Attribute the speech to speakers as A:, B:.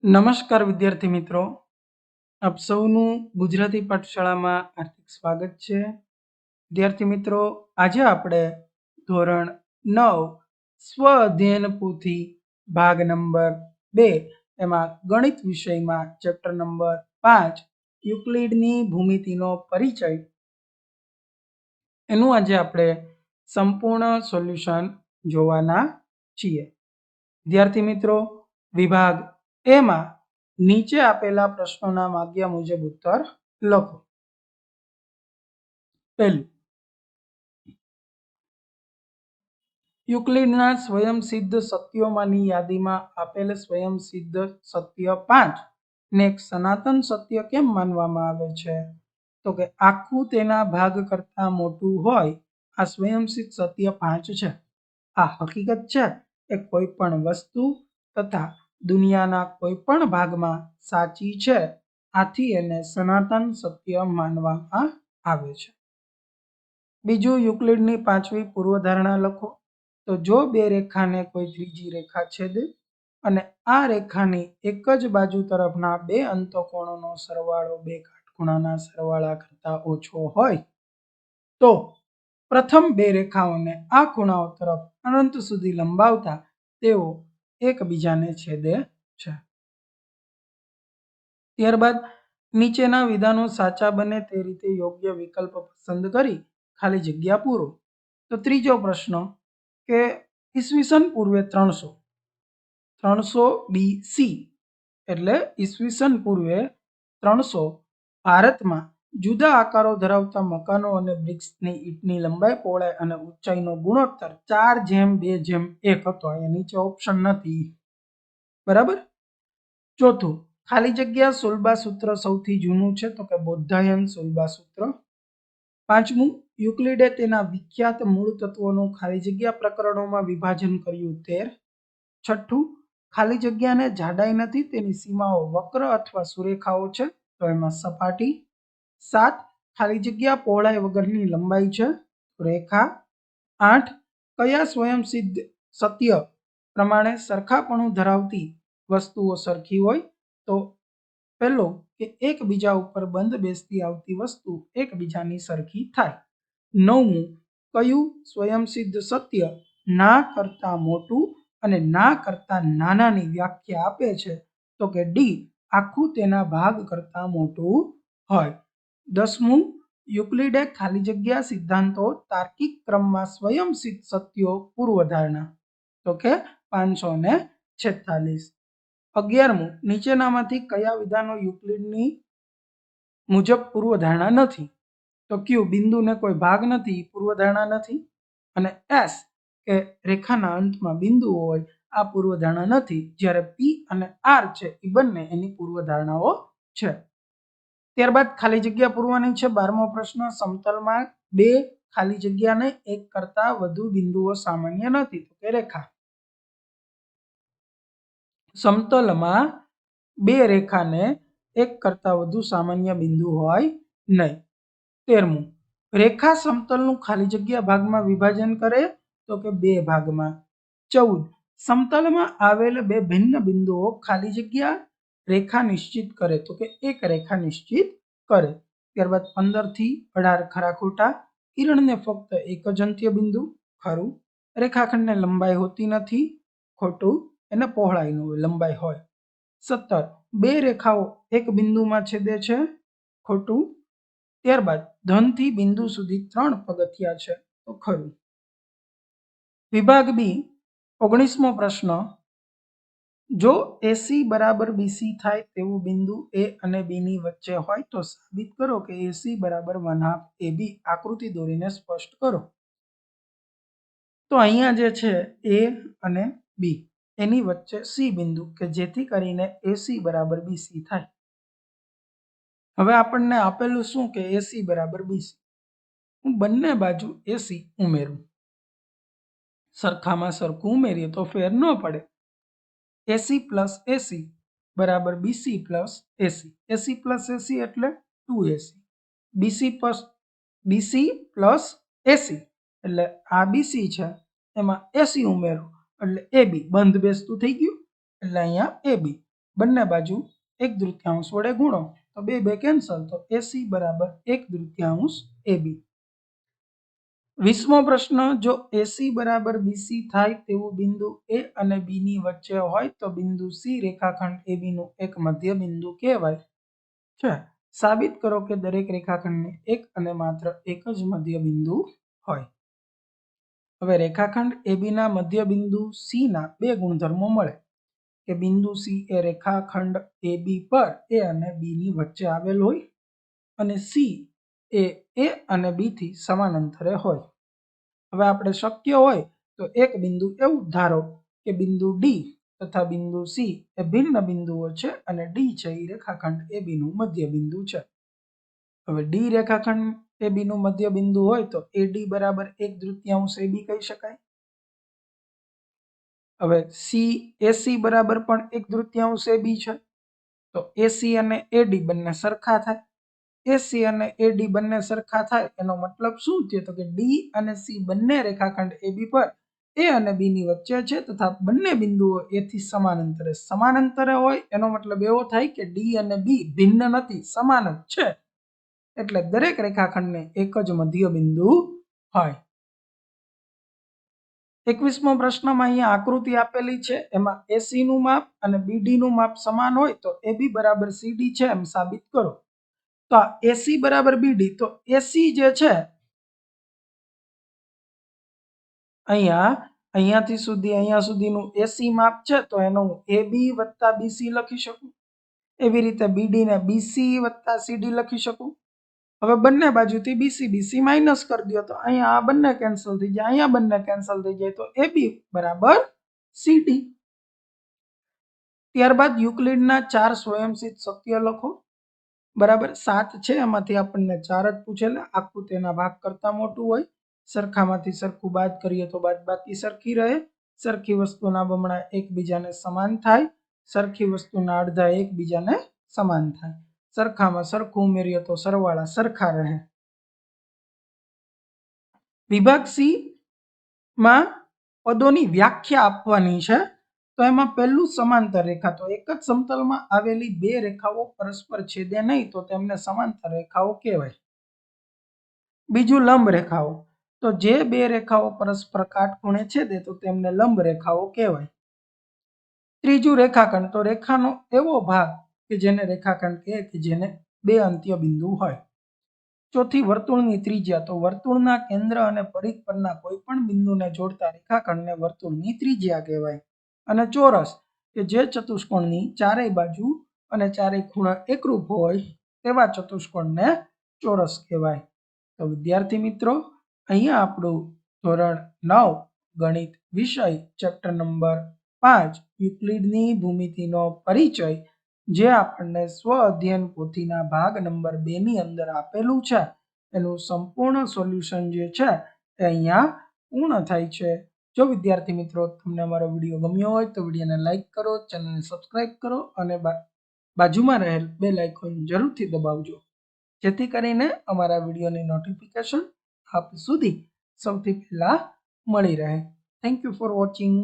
A: નમસ્કાર વિદ્યાર્થી મિત્રો, આપ સૌનું ગુજરાતી પાઠશાળામાં હાર્દિક સ્વાગત છે. વિદ્યાર્થી મિત્રો, આજે આપણે ધોરણ 9 સ્વ અધ્યયન પોથી ભાગ નંબર 2 એમાં ગણિત વિષયમાં ચેપ્ટર નંબર 5 યુક્લિડની ભૂમિતિનો પરિચય એનું આજે આપણે સંપૂર્ણ સોલ્યુશન જોવાના છીએ. વિદ્યાર્થી મિત્રો, વિભાગ એમાં નીચે આપેલા પ્રશ્નોના માગ્ય મુજબ ઉત્તર લખો. પહેલું, યુક્લિડના સ્વયંસિદ્ધ સત્યોમાંની યાદીમાં આપેલ સ્વયંસિદ્ધ સત્ય 5 ને એક સનાતન સત્ય કેમ માનવામાં આવે છે? તો કે આખું તેના ભાગ કરતા મોટું હોય આ સ્વયંસિદ્ધ સત્ય 5 છે. આ હકીકત છે એ કોઈ પણ વસ્તુ તથા દુનિયાના કોઈ પણ ભાગમાં સાચી છે, આથી એને સનાતન સત્ય માનવામાં આવે છે. બીજું, યુક્લિડની પાંચમી પૂર્વધારણા લખો. તો જો બે રેખાને કોઈ ત્રીજી રેખા છેદે અને આ રેખાની એક જ બાજુ તરફના બે અંતઃકોણોનો સરવાળો બે કાટખૂણાના સરવાળા કરતા ઓછો હોય તો પ્રથમ બે રેખાઓને આ ખૂણાઓ તરફ અનંત સુધી લંબાવતા તેઓ એકબીજાને છેદે છે. ત્યારબાદ નીચેના વિધાનો સાચા બને તે રીતે યોગ્ય વિકલ્પ પસંદ કરી ખાલી જગ્યા પૂરો. તો ત્રીજો પ્રશ્ન કે ઈસવીસન પૂર્વે 300 BC એટલે ઈસવીસન પૂર્વે 300 ભારતમાં જુદા આકારો ધરાવતા મકાનો અને બ્રિક્સની ઈંટની લંબાઈ, પહોળાઈ અને ઊંચાઈનો ગુણોત્તર 4:2:1 હતો. અહીંયા નીચે ઓપ્શન નથી. બરાબર. ચોથું, ખાલી જગ્યા સુલભા સૂત્ર સૌથી જૂનું છે તો કે બૌદ્ધાયન સુલભા સૂત્ર. પાંચમું, યુક્લિડે તેના વિખ્યાત મૂળ તત્વોનું ખાલી જગ્યા પ્રકરણોમાં વિભાજન કર્યું 13. છઠ્ઠું, ખાલી જગ્યાને જાડાઈ નથી, તેની સીમાઓ વક્ર અથવા સુરેખાઓ છે તો એમાં સપાટી. 7, ખાલી જગ્યા પહોળાઈ વગરની લંબાઈ છે, રેખા. 8, કયા સ્વયંસિદ્ધ સત્ય પ્રમાણે સરખાપણું ધરાવતી વસ્તુઓ સરખી હોય? તો પહેલો કે એકબીજા ઉપર બંધ બેસતી આવતી વસ્તુ એકબીજાની સરખી થાય. 9મું, કયું સ્વયંસિદ્ધ સત્ય ના કરતા મોટું અને ના કરતા નાનાની વ્યાખ્યા આપે છે? તો કે ડી, આખું તેના ભાગ કરતા મોટું હોય. 10મું, યુક્લિડે ખાલી જગ્યા સિદ્ધાંતો તાર્કિક ક્રમમાં સ્વયંસિદ્ધ સત્યો પૂર્વધારણા તો કે 546. 11મું, નીચેનામાંથી કયા વિધાનો યુક્લિડની મુજબ પૂર્વધારણા નથી? તો ક્યુ, બિંદુને કોઈ ભાગ નથી, પૂર્વધારણા નથી. અને એસ કે રેખાના અંતમાં બિંદુ હોય, આ પૂર્વધારણા નથી, જ્યારે પી અને આર છે એ બંને એની પૂર્વધારણાઓ છે. ત્યારબાદ ખાલી જગ્યા પૂરવાની છે. 12મો પ્રશ્ન, સમતલમાં બે ખાલી જગ્યાને એક કરતા વધુ બિંદુઓ સામાન્ય નથી તો કે રેખા. સમતલમાં બે રેખાને એક કરતા વધુ સામાન્ય બિંદુ હોય નહીં. 13મું, રેખા સમતલનું ખાલી જગ્યા ભાગમાં વિભાજન કરે તો કે બે ભાગમાં. 14, સમતલમાં આવેલ બે ભિન્ન બિંદુઓ ખાલી જગ્યા રેખા નિશ્ચિત કરે તો કે એક રેખા નિશ્ચિત કરે. ત્યારબાદ 15 થી 18 ખરા ખોટા. કિરણને ફક્ત એક જ અંત્ય બિંદુ, ખરું. રેખાખંડને લંબાઈ હોતી નથી, ખોટું. એને પહોળાઈનું લંબાઈ હોય. 17, બે રેખાઓ એક બિંદુમાં છેદે છે, ખોટું. ત્યારબાદ ધનથી બિંદુ સુધી 3 પગથિયા છે તો ખરું. વિભાગ બી 19મો પ્રશ્ન, જો એસી બરાબર બીસી થાય તેવું બિંદુ એ અને બી ની વચ્ચે હોય તો સાબિત કરો કે એસી બરાબર 1/2 AB. આકૃતિ દોરીને સ્પષ્ટ કરો. તો અહીંયા જે છે એ અને બી એની વચ્ચે સી બિંદુ કે જેથી કરીને એસી બરાબર બીસી થાય. હવે આપણને આપેલું શું કે એસી બરાબર બીસી. હું બંને બાજુ એસી ઉમેરું, સરખામાં સરખું ઉમેરીએ તો ફેર ન પડે. એસી પ્લસ એસી બરાબર બીસી પ્લસ એસી. એસી પ્લસ એસી એટલે 2AC. બીસી પ્લસ એસી એટલે આ બીસી છે, એમાં એસી ઉમેરો એટલે એબી બંધ બેસતું થઈ ગયું એટલે અહીંયા એબી બંને બાજુ 1/3 વડે ગુણો તો 2 2 કેન્સલ, તો AC બરાબર 1/3 AB। 20મો પ્રશ્ન, જો AC બરાબર BC થાય તેવું બિંદુ A અને B ની વચ્ચે હોય તો બિંદુ C રેખાખંડ AB નું એક મધ્ય બિંદુ કહેવાય છે। સાબિત કરો કે દરેક રેખાખંડને એક અને માત્ર એક જ મધ્ય બિંદુ હોય। હવે રેખાખંડ AB ના મધ્ય બિંદુ C ના બે ગુણધર્મો મળે કે બિંદુ C એ રેખાખંડ AB પર A અને B ની વચ્ચે આવેલ હોય અને C એ A અને B થી સમાન અંતરે હોય। હવે આપણે શક્ય હોય તો એક બિંદુ એવું ધારો કે બિંદુ D તથા બિંદુ C એ ભિન્ન બિંદુઓ છે અને D છે એ રેખાખંડ AB નું મધ્ય બિંદુ છે। હવે D રેખાખંડ AB નું મધ્ય બિંદુ હોય તો AD બરાબર 1/3 AB કહી શકાય। હવે AC બરાબર પણ 1/3 AB છે તો AC અને AD બંને સરખા થાય। AC અને AD બંને સરખા થાય એનો મતલબ શું થયો તો કે D અને C બંને રેખાખંડ AB પર A અને B ની વચ્ચે છે તથા બંને બિંદુઓ A થી સમાન અંતરે હોય એનો મતલબ એવો થાય કે D અને B ભિન્ન નથી, સમાન જ છે, એટલે દરેક રેખાખંડને એક જ મધ્ય બિંદુ હોય। 21મો પ્રશ્નમાં અહીંયા આકૃતિ આપેલી છે એમાં AC નું માપ અને BD નું માપ સમાન હોય તો AB બરાબર CD છે એમ સાબિત કરો। તો આ AC બરાબર BD, તો AC જે છે અહીંયાથી સુધી અહીંયા સુધીનું AC માપ છે તો એનો હું AB વત્તા BC લખી શકું। એવી રીતે BD ને BC વત્તા CD લખી શકું। હવે બંને બાજુથી BC માઇનસ કરી દો તો અહીંયા આ બંને કેન્સલ થઈ જાય, અહીંયા બંને કેન્સલ થઈ જાય તો AB બરાબર CD। ત્યારબાદ યુક્લિડના 4 સ્વયંસિદ્ધ સત્ય લખો। બરાબર 7 છે એમાંથી આપણને 4 જ પૂછેલા, આખું તેના ભાગ કરતા મોટું હોય, સરખામાંથી સરખું બાદ કરીએ તો બાદબાકી સરખી રહે, સરખી વસ્તુના બમણા એકબીજાને સમાન થાય, સરખી વસ્તુના અડધા એકબીજાને સમાન થાય, સરખામાં સરખું ઉમેરીએ તો સરવાળા સરખા રહે। વિભાગ સી માં પદોની વ્યાખ્યા આપવાની છે તો એમાં પહેલું સમાંતર રેખા, તો એક જ સમતલમાં આવેલી બે રેખાઓ પરસ્પર છેદે નહીં તો તેમને સમાંતર રેખાઓ કહેવાય। બીજું લંબ રેખાઓ, તો જે બે રેખાઓ પરસ્પર કાટખૂણે છેદે તો તેમને લંબ રેખાઓ કહેવાય। ત્રીજું રેખાખંડ, તો રેખાનો એવો ભાગ કે જેને રેખાખંડ કહે કે જેને બે અંત્ય બિંદુ હોય। ચોથી વર્તુળની ત્રિજ્યા, તો વર્તુળના કેન્દ્ર અને પરિઘ પરના કોઈ પણ બિંદુને જોડતા રેખાખંડને વર્તુળની ત્રિજ્યા કહેવાય। અને ચોરસ, કે જે ચતુષ્કોણની ચારેય બાજુ અને ચારેય ખૂણા એકરૂપ હોય તેવા ચતુષ્કોણને ચોરસ કહેવાય। તો વિદ્યાર્થી મિત્રો, અહીંયા આપણું ધોરણ 9 ગણિત વિષય ચેપ્ટર નંબર 5 યુક્લિડની ભૂમિતિનો પરિચય જે આપણને સ્વ અધ્યયન પોથીના ભાગ નંબર 2 ની અંદર આપેલું છે એનું સંપૂર્ણ સોલ્યુશન જે છે એ અહીંયા પૂર્ણ થાય છે। જો વિદ્યાર્થી મિત્રો તમને અમારો વિડીયો ગમ્યો હોય તો વિડીયોને લાઈક કરો, ચેનલને સબસ્ક્રાઈબ કરો અને બાજુમાં રહેલ બેલ આઇકોન જરૂરથી દબાવજો જેથી કરીને અમારા વિડીયોની નોટિફિકેશન આપ સુધી સૌથી પહેલા મળી રહે। Thank you for watching.